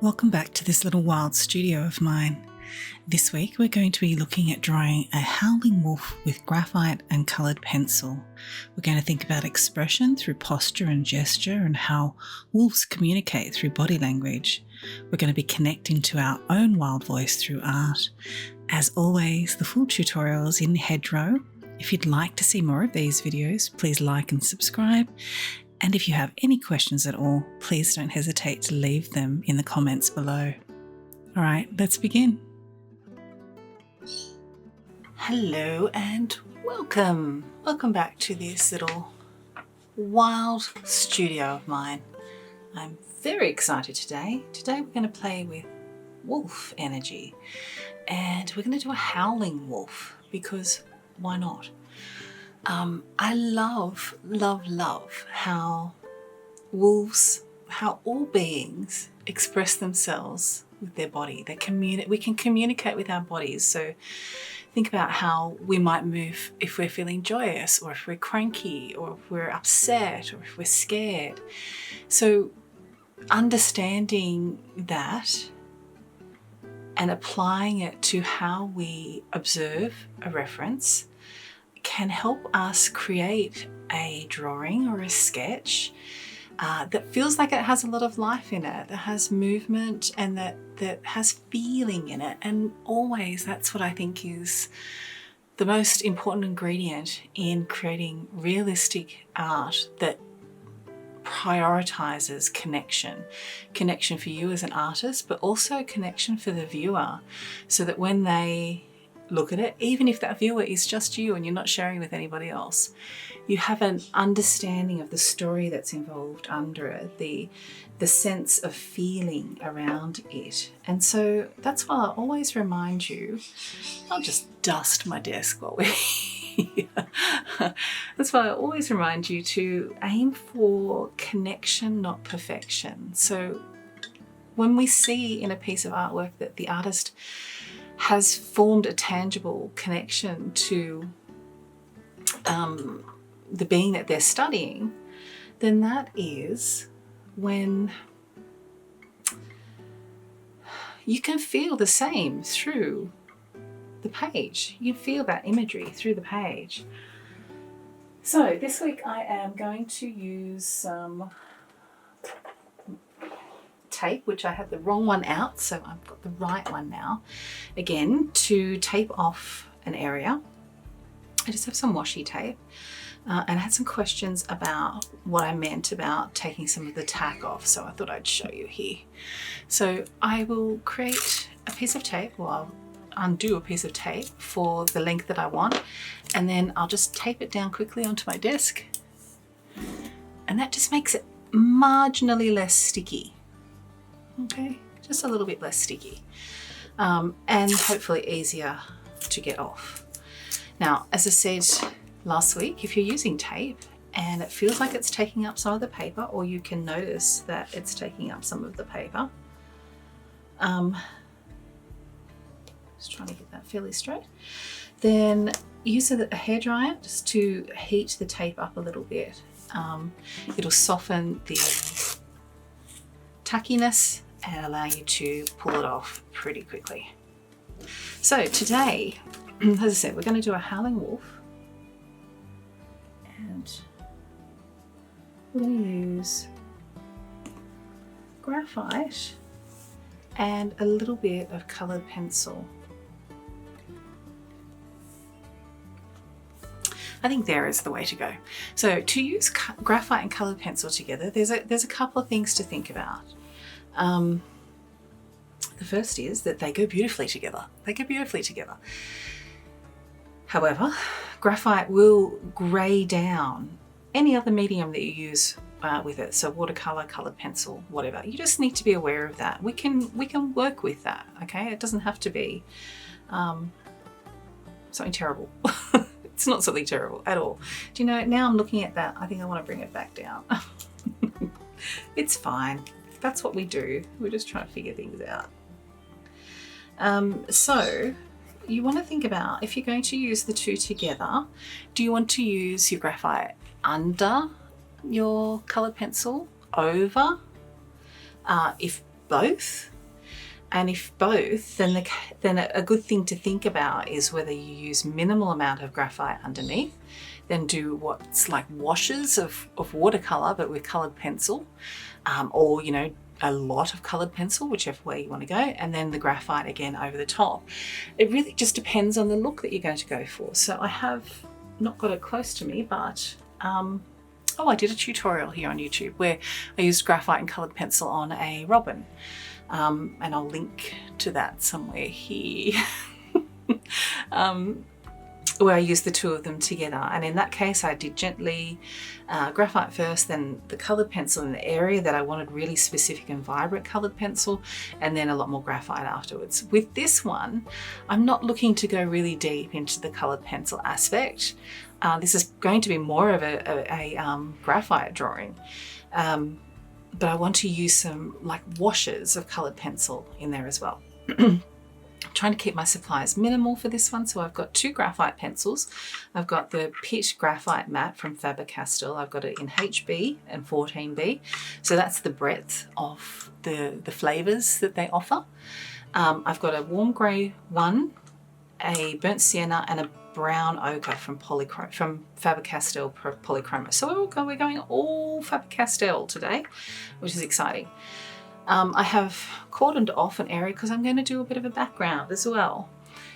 Welcome back to this little wild studio of mine. This week we're going to be looking at drawing a howling wolf with graphite and coloured pencil. We're going to think about expression through posture and gesture and how wolves communicate through body language. We're going to be connecting to our own wild voice through art. As always, the full tutorial is in Hedgerow. If you'd like to see more of these videos, please like and subscribe. And if you have any questions at all, please don't hesitate to leave them in the comments below. All right, let's begin. Hello and welcome. Welcome back to this little wild studio of mine. I'm very excited today. Today we're going to play with wolf energy and we're going to do a howling wolf because why not? I love how wolves, how all beings express themselves with their body. We can communicate with our bodies. So think about how we might move if we're feeling joyous or if we're cranky or if we're upset or if we're scared. So understanding that and applying it to how we observe a reference can help us create a drawing or a sketch that feels like it has a lot of life in it, that has movement and that has feeling in it. And always that's what I think is the most important ingredient in creating realistic art that prioritizes connection for you as an artist, but also connection for the viewer, so that when they look at it, even if that viewer is just you and you're not sharing with anybody else, you have an understanding of the story that's involved under it, the sense of feeling around it. And so that's why I always remind you, I'll just dust my desk while we're here. That's why I always remind you to aim for connection, not perfection. So when we see in a piece of artwork that the artist has formed a tangible connection to the being that they're studying, then that is when you can feel the same through the page. You feel that imagery through the page. So this week I am going to use some tape, which I had the wrong one out, so I've got the right one now. Again, to tape off an area. I just have some washi tape and I had some questions about what I meant about taking some of the tack off, so I thought I'd show you here. So I will create a piece of tape, or I'll undo a piece of tape for the length that I want, and then I'll just tape it down quickly onto my desk, and that just makes it marginally less sticky. Okay, just a little bit less sticky, and hopefully easier to get off. Now, as I said last week, if you're using tape and it feels like it's taking up some of the paper, or you can notice that it's taking up some of the paper, just trying to get that fairly straight, then use a hairdryer just to heat the tape up a little bit. It'll soften the tackiness and allow you to pull it off pretty quickly. So today, as I said, we're going to do a howling wolf, and we're going to use graphite and a little bit of coloured pencil. I think there is the way to go. So to use graphite and coloured pencil together, there's a couple of things to think about. The first is that they go beautifully together. However, graphite will grey down any other medium that you use with it. So watercolour, coloured pencil, whatever. You just need to be aware of that. We can work with that, okay? It doesn't have to be something terrible. It's not something terrible at all. Do you know, now I'm looking at that, I think I want to bring it back down. It's fine. That's what we do. We're just trying to figure things out. So you want to think about, if you're going to use the two together, do you want to use your graphite under your coloured pencil, over? If both, And if both, then a good thing to think about is whether you use minimal amount of graphite underneath, then do what's like washes of watercolor but with colored pencil, or you know, a lot of colored pencil, whichever way you want to go, and then the graphite again over the top. It really just depends on the look that you're going to go for. So I have not got it close to me, but oh, I did a tutorial here on YouTube where I used graphite and colored pencil on a robin, and I'll link to that somewhere here. Where I used the two of them together, and in that case I did gently graphite first, then the coloured pencil in the area that I wanted really specific and vibrant coloured pencil, and then a lot more graphite afterwards. With this one, I'm not looking to go really deep into the coloured pencil aspect. This is going to be more of a graphite drawing, but I want to use some like washes of coloured pencil in there as well. Trying to keep my supplies minimal for this one, so I've got 2 graphite pencils. I've got the Pitt Graphite Matte from Faber-Castell. I've got it in HB and 14B, so that's the breadth of the flavours that they offer. I've got a warm grey one, a burnt sienna, and a brown ochre from Faber-Castell Polychromos. So we're going all Faber-Castell today, which is exciting. I have cordoned off an area because I'm going to do a bit of a background as well.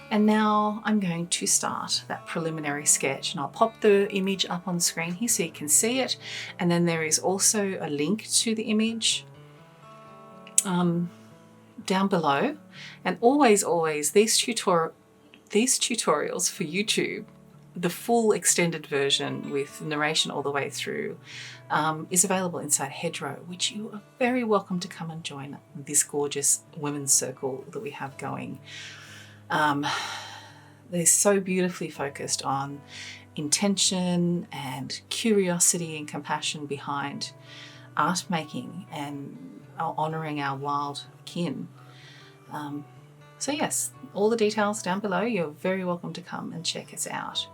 And now I'm going to start that preliminary sketch, and I'll pop the image up on screen here so you can see it. And then there is also a link to the image down below. And always, these tutorials for YouTube, the full extended version with narration all the way through, is available inside Hedgerow, which you are very welcome to come and join this gorgeous women's circle that we have going. They're so beautifully focused on intention and curiosity and compassion behind art making and honouring our wild kin. So yes, all the details down below. You're very welcome to come and check us out.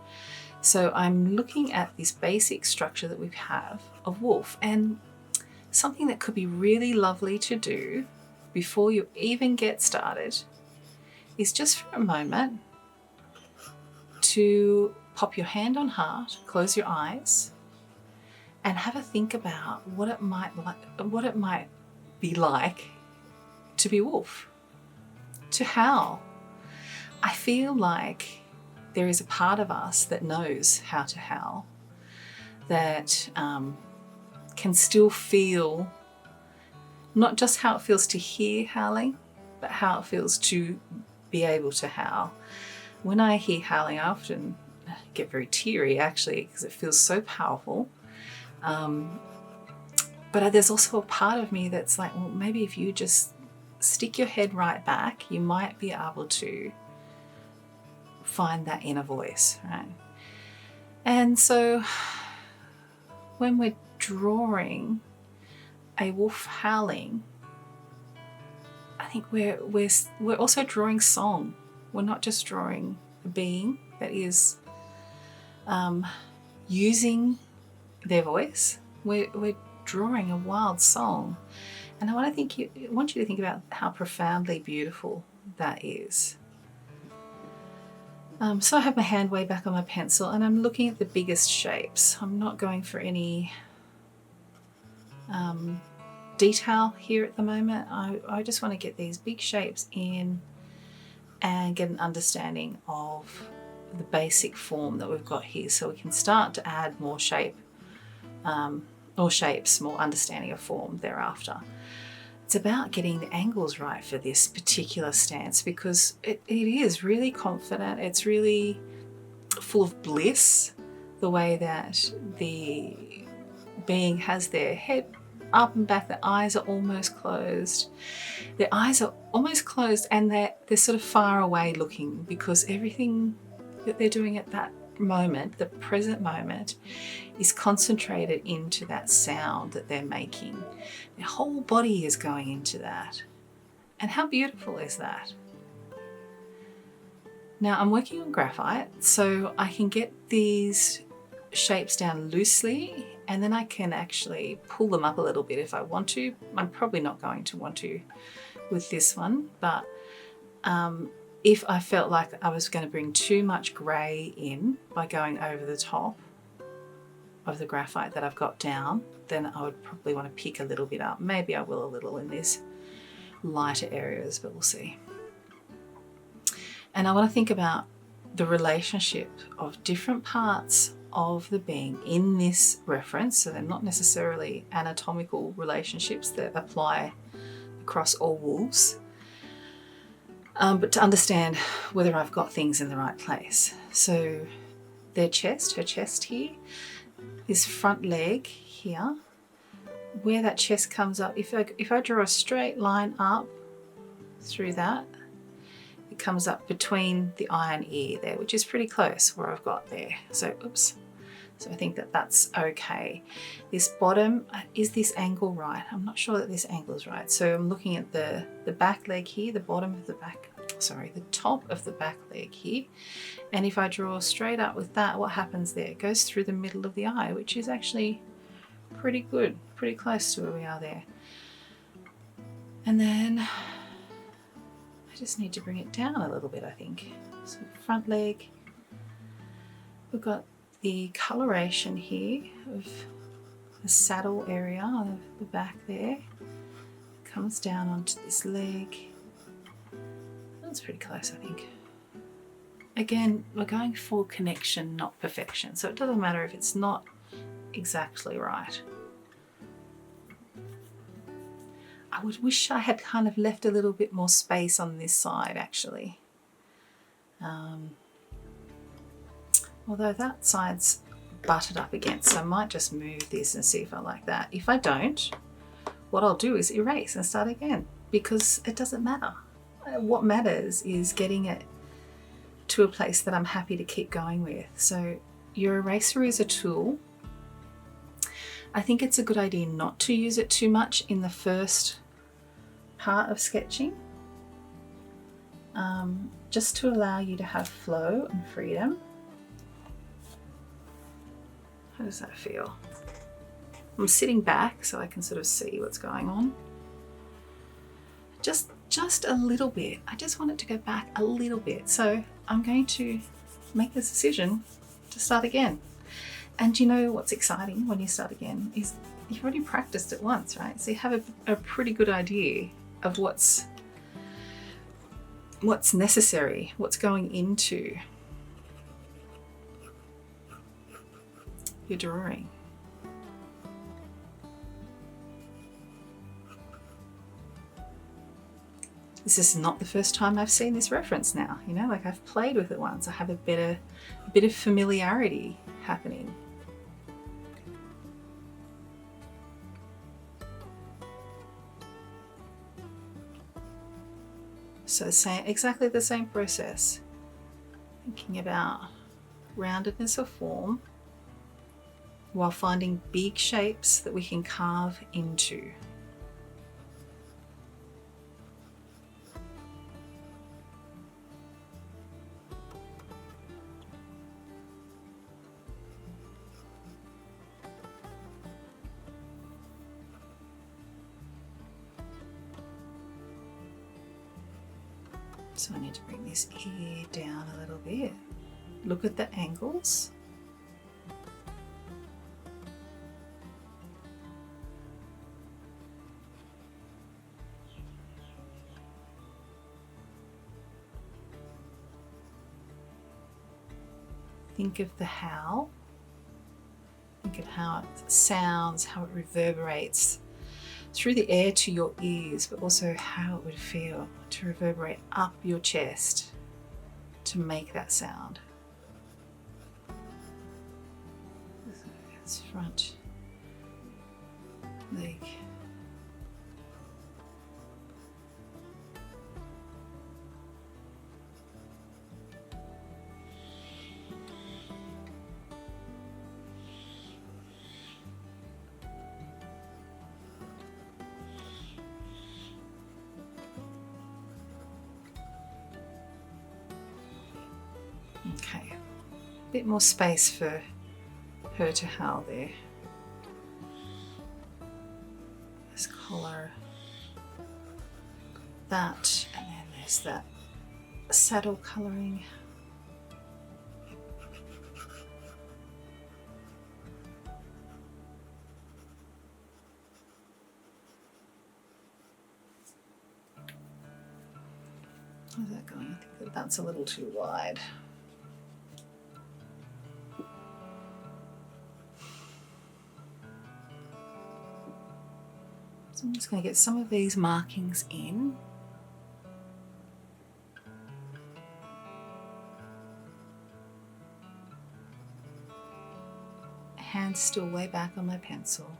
So I'm looking at this basic structure that we have of wolf, and something that could be really lovely to do before you even get started is just for a moment to pop your hand on heart, close your eyes, and have a think about what it might be like to be wolf, to howl. I feel like there is a part of us that knows how to howl, that can still feel not just how it feels to hear howling, but how it feels to be able to howl. When I hear howling, I often get very teary actually, because it feels so powerful. But there's also a part of me that's like, well, maybe if you just stick your head right back, you might be able to find that inner voice, right? And so when we're drawing a wolf howling, I think we're also drawing song. We're not just drawing a being that is using their voice. We're drawing a wild song, and I want you to think about how profoundly beautiful that is. So I have my hand way back on my pencil, and I'm looking at the biggest shapes. I'm not going for any detail here at the moment. I just want to get these big shapes in and get an understanding of the basic form that we've got here, so we can start to add more shape or shapes, more understanding of form thereafter. It's about getting the angles right for this particular stance, because it is really confident. It's really full of bliss, the way that the being has their head up and back. The eyes are almost closed. Their eyes are almost closed, and they're sort of far away looking, because everything that they're doing at that moment, the present moment, is concentrated into that sound that they're making. Their whole body is going into that. And how beautiful is that? Now I'm working on graphite, so I can get these shapes down loosely and then I can actually pull them up a little bit if I want to. I'm probably not going to want to with this one, but if I felt like I was going to bring too much grey in by going over the top of the graphite that I've got down, then I would probably want to pick a little bit up. Maybe I will a little in these lighter areas, but we'll see. And I want to think about the relationship of different parts of the being in this reference. So they're not necessarily anatomical relationships that apply across all wolves, but to understand whether I've got things in the right place. So their chest, her chest here, this front leg here, where that chest comes up, if I draw a straight line up through that, it comes up between the eye and ear there, which is pretty close where I've got there. So, oops. So I think that that's okay. This bottom, is this angle right? I'm not sure that this angle is right. So I'm looking at the back leg here, the bottom of the back, sorry, the top of the back leg here. And if I draw straight up with that, what happens there? It goes through the middle of the eye, which is actually pretty good, pretty close to where we are there. And then I just need to bring it down a little bit, I think. So front leg, we've got the coloration here of the saddle area of the back there. Comes down onto this leg. That's pretty close, I think. Again, we're going for connection, not perfection. So it doesn't matter if it's not exactly right. I would wish I had kind of left a little bit more space on this side, actually. Although that side's butted up against, so I might just move this and see if I like that. If I don't, what I'll do is erase and start again, because it doesn't matter. What matters is getting it to a place that I'm happy to keep going with. So your eraser is a tool. I think it's a good idea not to use it too much in the first part of sketching, just to allow you to have flow and freedom. How does that feel? I'm sitting back so I can sort of see what's going on. Just a little bit. I just want it to go back a little bit. So I'm going to make this decision to start again. And you know what's exciting when you start again is you've already practiced it once, right? So you have a pretty good idea of what's necessary, what's going into your drawing. This is not the first time I've seen this reference now, you know, like I've played with it once. I have a bit of familiarity happening. So exactly the same process. Thinking about roundedness of form while finding big shapes that we can carve into. So I need to bring this ear down a little bit. Look at the angles. Think of the howl. Think of how it sounds, how it reverberates through the air to your ears, but also how it would feel to reverberate up your chest to make that sound. It's front leg. Okay, a bit more space for her to howl there. collar, that, and then there's that saddle colouring. How's that going? I think that that's a little too wide. So I'm just going to get some of these markings in. Hands still way back on my pencil.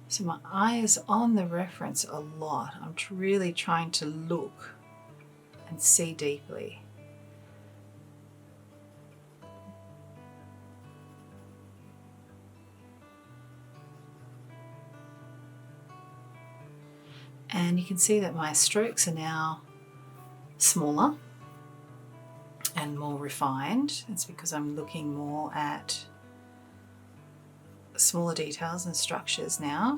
So my eye is on the reference a lot. I'm really trying to look and see deeply. And you can see that my strokes are now smaller and more refined. It's because I'm looking more at smaller details and structures now.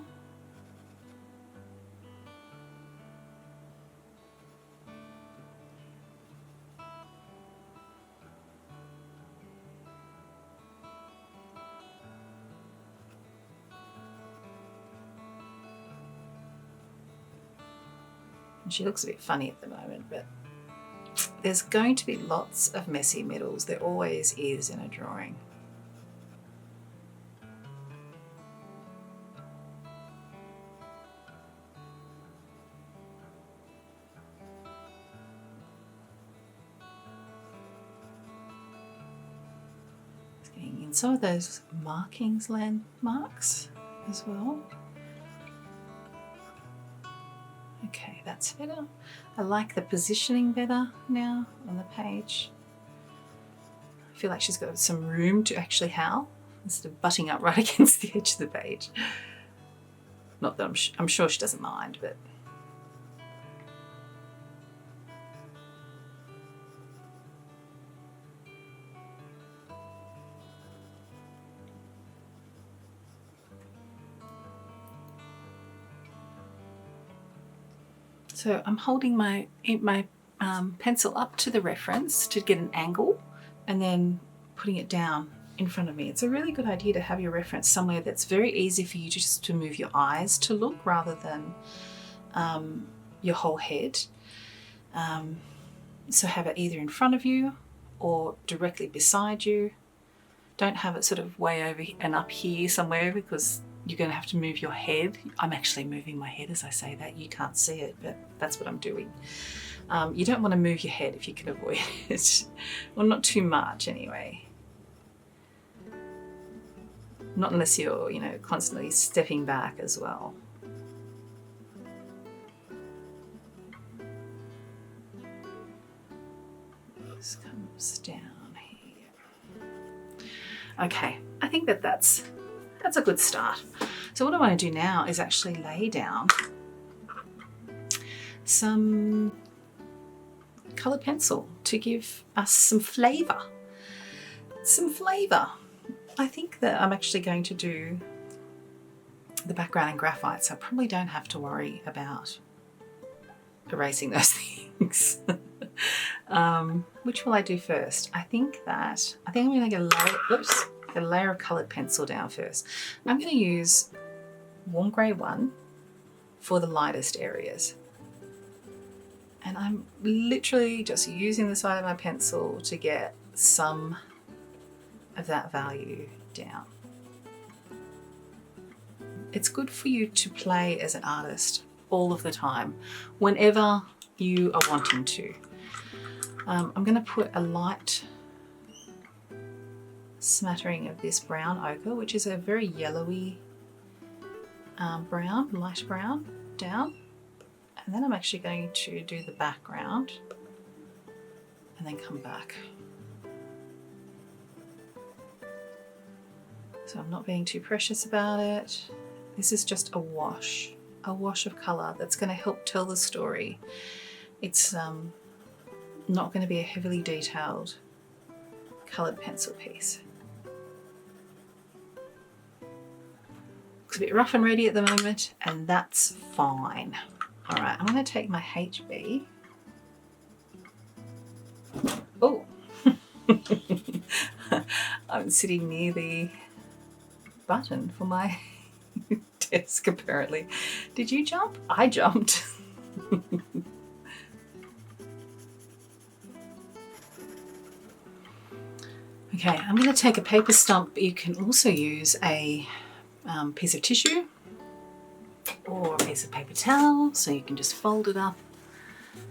And she looks a bit funny at the moment, but there's going to be lots of messy middles. There always is in a drawing. Getting in some of those markings, landmarks as well. Okay, that's better. I like the positioning better now on the page. I feel like she's got some room to actually howl instead of butting up right against the edge of the page. Not that I'm sure she doesn't mind, but so I'm holding my pencil up to the reference to get an angle and then putting it down in front of me. It's a really good idea to have your reference somewhere that's very easy for you just to move your eyes to look rather than your whole head. So have it either in front of you or directly beside you. Don't have it sort of way over and up here somewhere because you're going to have to move your head. I'm actually moving my head as I say that. You can't see it, but that's what I'm doing. You don't want to move your head if you can avoid it. Well, not too much anyway. Not unless you're, constantly stepping back as well. This comes down here. Okay, I think that's a good start. So what I want to do now is actually lay down some coloured pencil to give us some flavour. I think that I'm actually going to do the background in graphite, so I probably don't have to worry about erasing those things. Which will I do first? I think I'm going to get a layer of coloured pencil down first. I'm going to use warm grey 1 for the lightest areas. And I'm literally just using the side of my pencil to get some of that value down. It's good for you to play as an artist all of the time, whenever you are wanting to. I'm going to put a light smattering of this brown ochre, which is a very yellowy brown, light brown, down. And then I'm actually going to do the background and then come back. So I'm not being too precious about it. This is just a wash of colour that's going to help tell the story. It's not going to be a heavily detailed coloured pencil piece. Looks a bit rough and ready at the moment, and that's fine. All right, I'm going to take my HB. Oh, I'm sitting near the button for my desk apparently. Did you jump? I jumped. Okay, I'm going to take a paper stump. You can also use a piece of tissue or a piece of paper towel, so you can just fold it up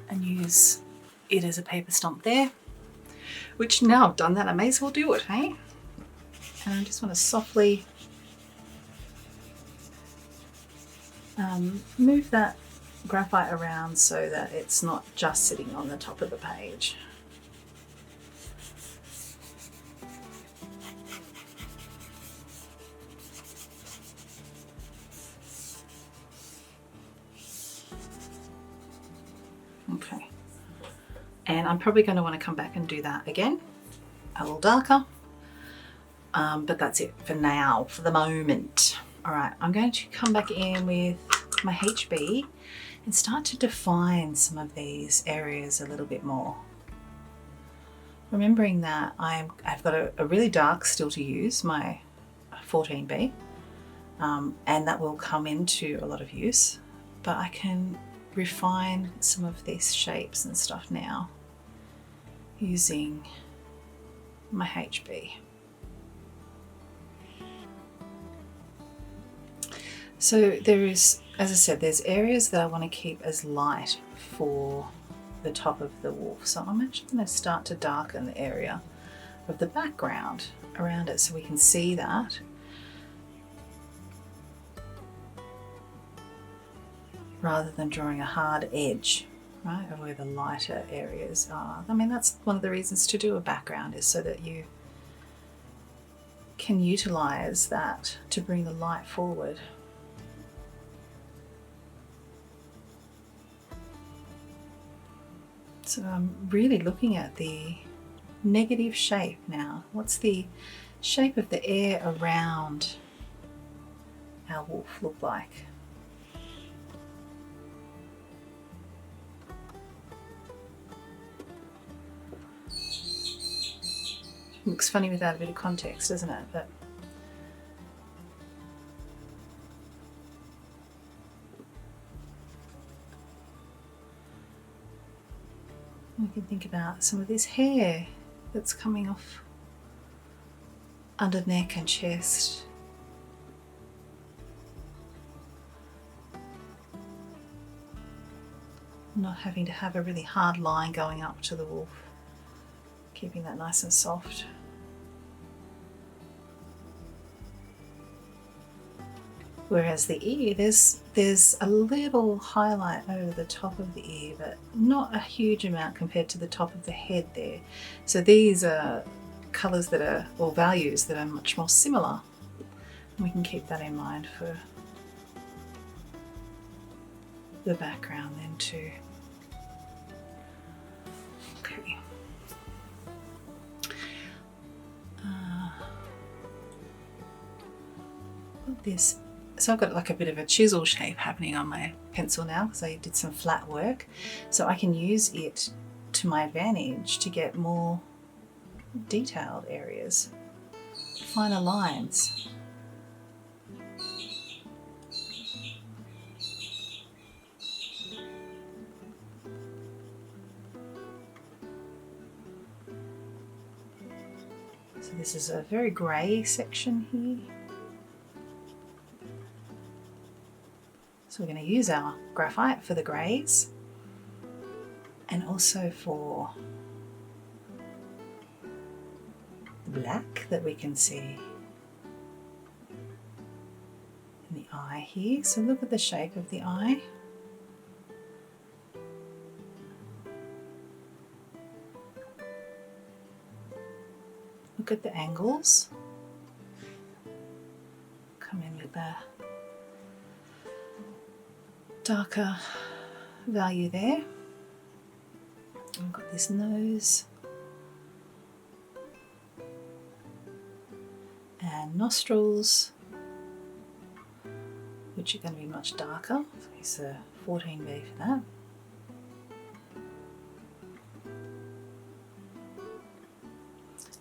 and use it as a paper stump there. Which now I've done that, I may as well do it, hey? And I just want to softly move that graphite around so that it's not just sitting on the top of the page. Okay, and I'm probably going to want to come back and do that again, a little darker, but that's it for now, for the moment. All right, I'm going to come back in with my HB and start to define some of these areas a little bit more. Remembering that I've got a really dark still to use, my 14B, and that will come into a lot of use, but I can refine some of these shapes and stuff now using my HB. So there is, as I said, there's areas that I want to keep as light for the top of the wolf. So I'm actually going to start to darken the area of the background around it so we can see that. Rather than drawing a hard edge, right, of where the lighter areas are. I mean, that's one of the reasons to do a background, is so that you can utilize that to bring the light forward. So I'm really looking at the negative shape now. What's the shape of the air around our wolf look like? Looks funny without a bit of context, doesn't it? But we can think about some of this hair that's coming off under neck and chest. Not having to have a really hard line going up to the wolf. Keeping that nice and soft. Whereas the ear, there's a little highlight over the top of the ear, but not a huge amount compared to the top of the head there. So these are colours that are, or values that are much more similar. We can keep that in mind for the background then too. Okay. This, so I've got like a bit of a chisel shape happening on my pencil now because I did some flat work, so I can use it to my advantage to get more detailed areas, finer lines. So this is a very grey section here. So we're going to use our graphite for the greys and also for the black that we can see in the eye here. So look at the shape of the eye. Look at the angles. at the darker value there. I've got this nose and nostrils, which are going to be much darker. So use a 14B for that.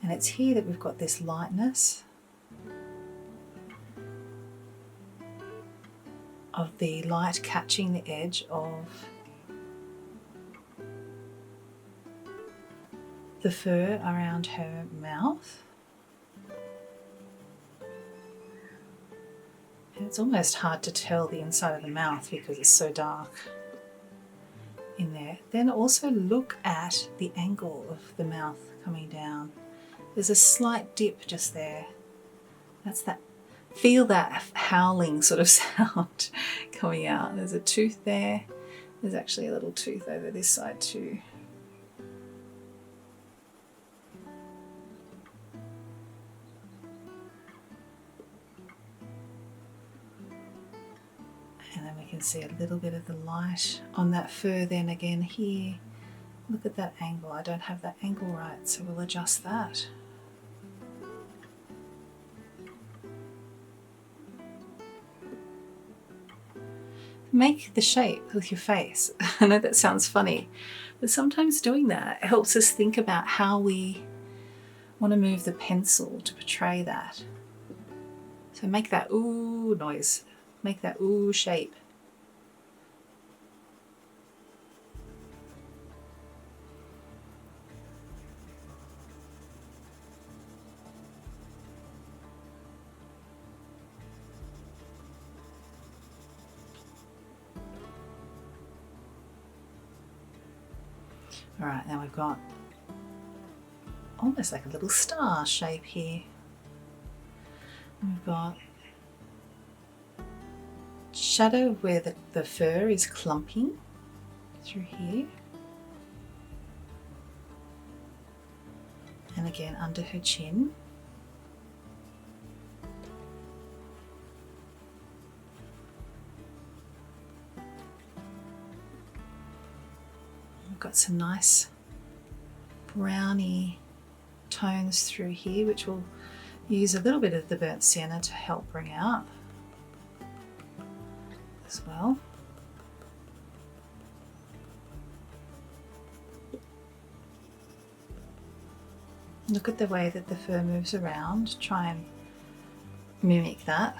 And it's here that we've got this lightness of the light catching the edge of the fur around her mouth. And it's almost hard to tell the inside of the mouth because it's so dark in there. Then also look at the angle of the mouth coming down. There's a slight dip just there. That's that. Feel that howling sort of sound coming out. There's a tooth there. There's actually a little tooth over this side too. And then we can see a little bit of the light on that fur then again here. Look at that angle. I don't have that angle right, so we'll adjust that. Make the shape with your face. I know that sounds funny, but sometimes doing that helps us think about how we want to move the pencil to portray that. So make that ooh noise, make that ooh shape. All right, now we've got almost like a little star shape here. And we've got shadow where the fur is clumping through here. And again under her chin. We've got some nice browny tones through here, which will use a little bit of the burnt sienna to help bring out as well. Look at the way that the fur moves around. Try and mimic that.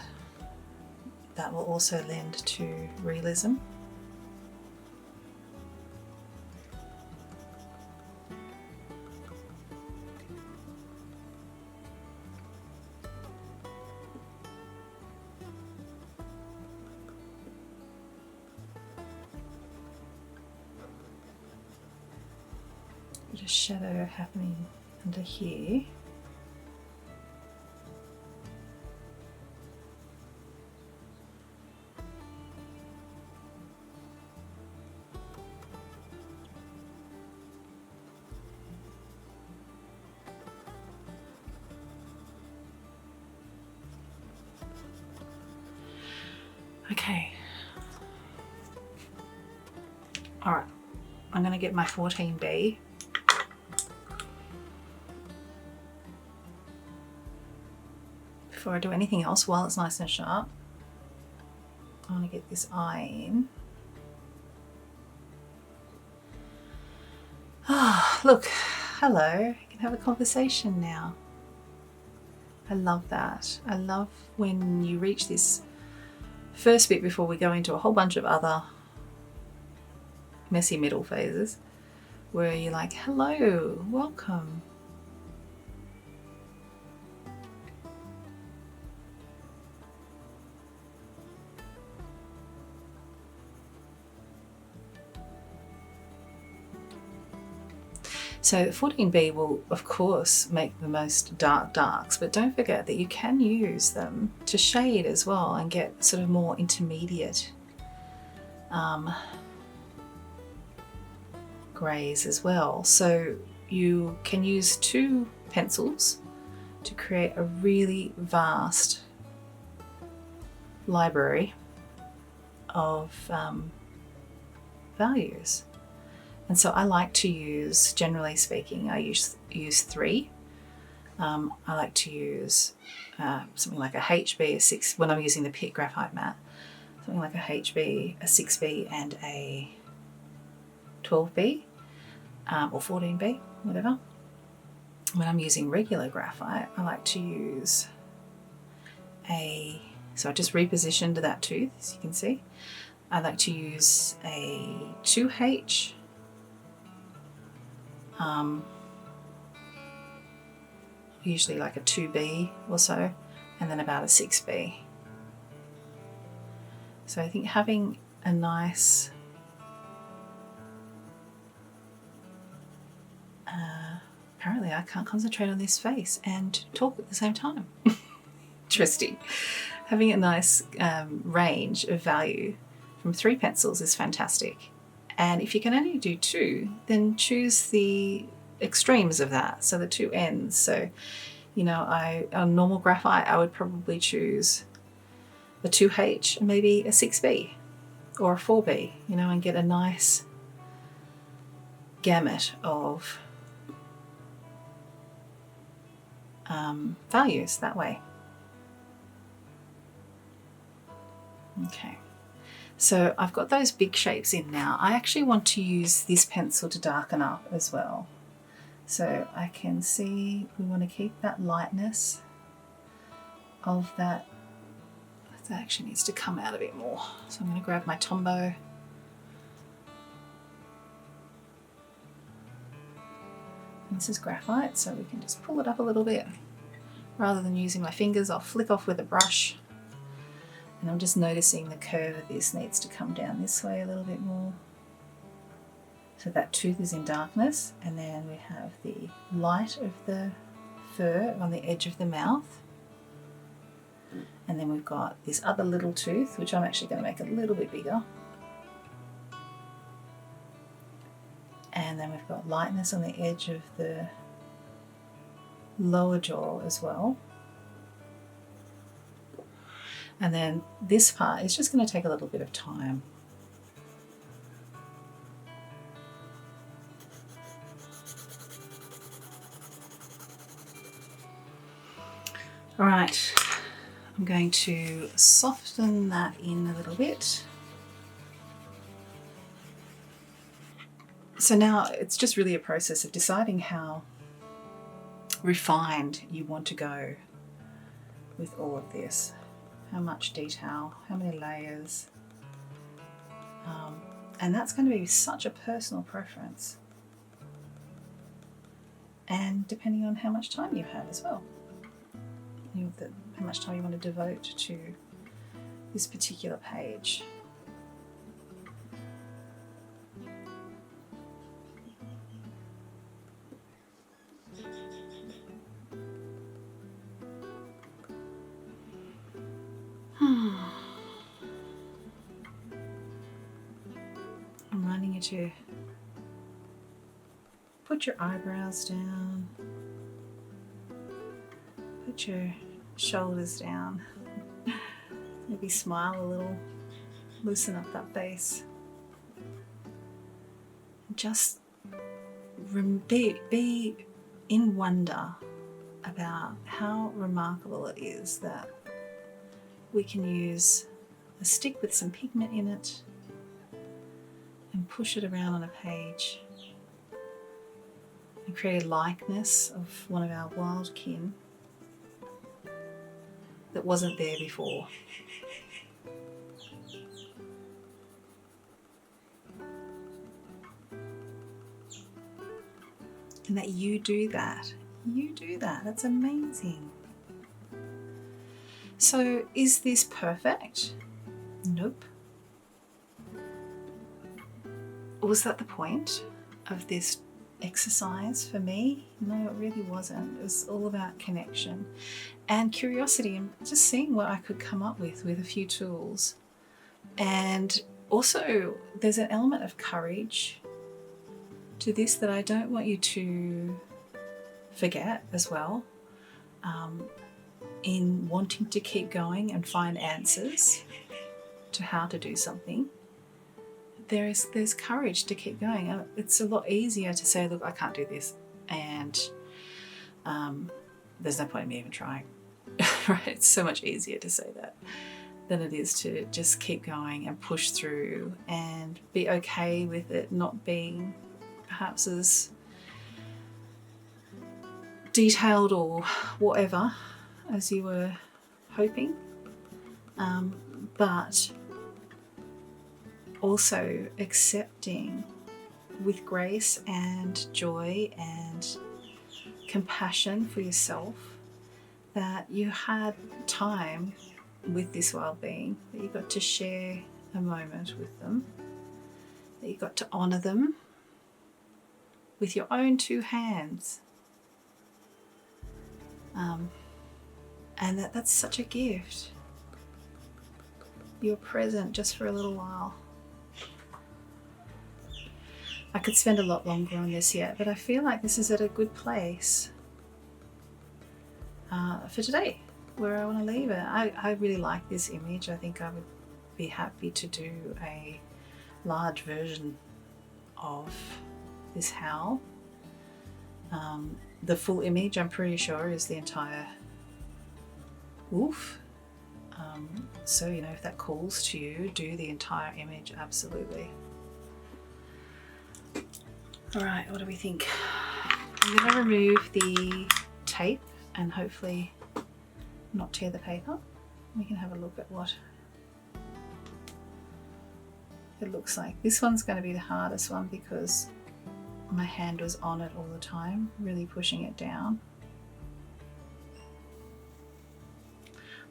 That will also lend to realism. Bit of shadow happening under here. Okay. All right, I'm going to get my 14B. Before I do anything else, while it's nice and sharp, I want to get this eye in. Ah, look, hello, you can have a conversation now. I love that. I love when you reach this first bit before we go into a whole bunch of other messy middle phases, where you're like, hello, welcome. So 14B will of course make the most dark darks, but don't forget that you can use them to shade as well and get sort of more intermediate greys as well. So you can use two pencils to create a really vast library of values. And so I like to use, generally speaking, I use 3. I like to use something like a HB, a 6, when I'm using the Pitt graphite mat, something like a HB, a 6B and a 12B or 14B, whatever. When I'm using regular graphite, I like to use so I just repositioned that tooth, as you can see. I like to use a 2H, usually like a 2B or so, and then about a 6B. So I think having a nice apparently I can't concentrate on this face and talk at the same time. Interesting. Having a nice range of value from 3 pencils is fantastic. And if you can only do 2, then choose the extremes of that, so the 2 ends. So, you know, on normal graphite, I would probably choose a 2H and maybe a 6B or a 4B, you know, and get a nice gamut of values that way. Okay, so I've got those big shapes in now. I actually want to use this pencil to darken up as well. So I can see we want to keep that lightness of that. That actually needs to come out a bit more. So I'm going to grab my Tombow. And this is graphite, so we can just pull it up a little bit. Rather than using my fingers, I'll flick off with a brush. And I'm just noticing the curve of this needs to come down this way a little bit more. So that tooth is in darkness, and then we have the light of the fur on the edge of the mouth. And then we've got this other little tooth, which I'm actually going to make a little bit bigger. And then we've got lightness on the edge of the lower jaw as well. And then this part is just going to take a little bit of time. All right, I'm going to soften that in a little bit. So now it's just really a process of deciding how refined you want to go with all of this. How much detail, how many layers. And that's going to be such a personal preference. And depending on how much time you have as well. How much time you want to devote to this particular page. I'm reminding you to put your eyebrows down, put your shoulders down, maybe smile a little, loosen up that face. Just be in wonder about how remarkable it is that we can use a stick with some pigment in it and push it around on a page and create a likeness of one of our wild kin that wasn't there before. And that you do that. You do that. That's amazing. So is this perfect? Nope. Was that the point of this exercise for me? No, it really wasn't. It was all about connection and curiosity and just seeing what I could come up with a few tools. And also there's an element of courage to this that I don't want you to forget as well. in wanting to keep going and find answers to how to do something, there's courage to keep going. It's a lot easier to say, look, I can't do this, and there's no point in me even trying. Right? It's so much easier to say that than it is to just keep going and push through and be okay with it not being perhaps as detailed or whatever as you were hoping, but also accepting with grace and joy and compassion for yourself that you had time with this wild being, that you got to share a moment with them, that you got to honour them with your own two hands, and that's such a gift. You're present just for a little while. I could spend a lot longer on this yet, but I feel like this is at a good place for today, where I want to leave it. I really like this image. I think I would be happy to do a large version of this howl. The full image, I'm pretty sure, is the entire wolf. So, you know, if that calls to you, do the entire image, absolutely. All right, what do we think? I'm going to remove the tape and hopefully not tear the paper. We can have a look at what it looks like. This one's going to be the hardest one because my hand was on it all the time, really pushing it down.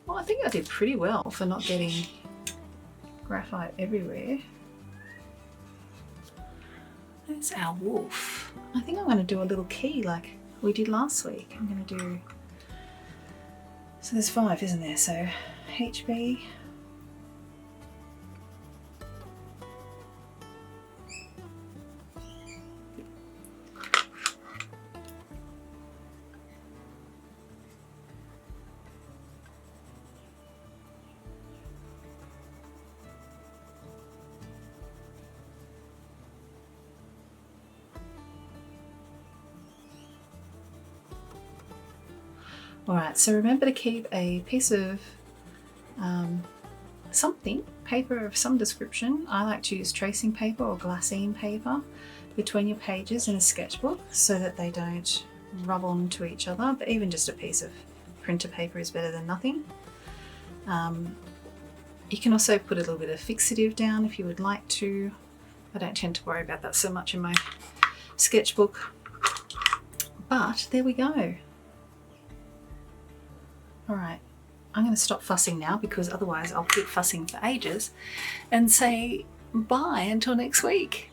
Well, I think I did pretty well for not getting graphite everywhere. There's our wolf. I think I'm going to do a little key like we did last week. I'm going to do, so there's 5, isn't there? So HB, Alright, so remember to keep a piece of something, paper of some description. I like to use tracing paper or glassine paper between your pages in a sketchbook so that they don't rub onto each other, but even just a piece of printer paper is better than nothing. You can also put a little bit of fixative down if you would like to. I don't tend to worry about that so much in my sketchbook, but there we go. All right, I'm going to stop fussing now because otherwise I'll keep fussing for ages and say bye until next week.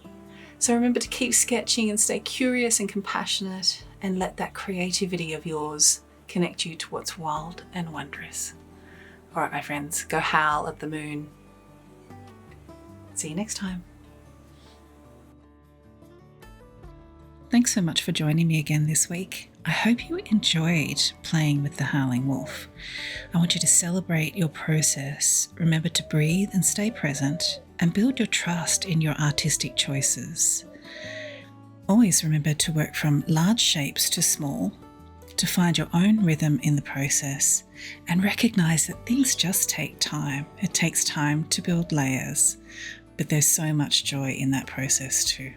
So remember to keep sketching and stay curious and compassionate and let that creativity of yours connect you to what's wild and wondrous. All right, my friends, go howl at the moon. See you next time. Thanks so much for joining me again this week. I hope you enjoyed playing with the Howling Wolf. I want you to celebrate your process, remember to breathe and stay present, and build your trust in your artistic choices. Always remember to work from large shapes to small, to find your own rhythm in the process, and recognize that things just take time. It takes time to build layers, but there's so much joy in that process too.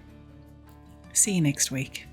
See you next week.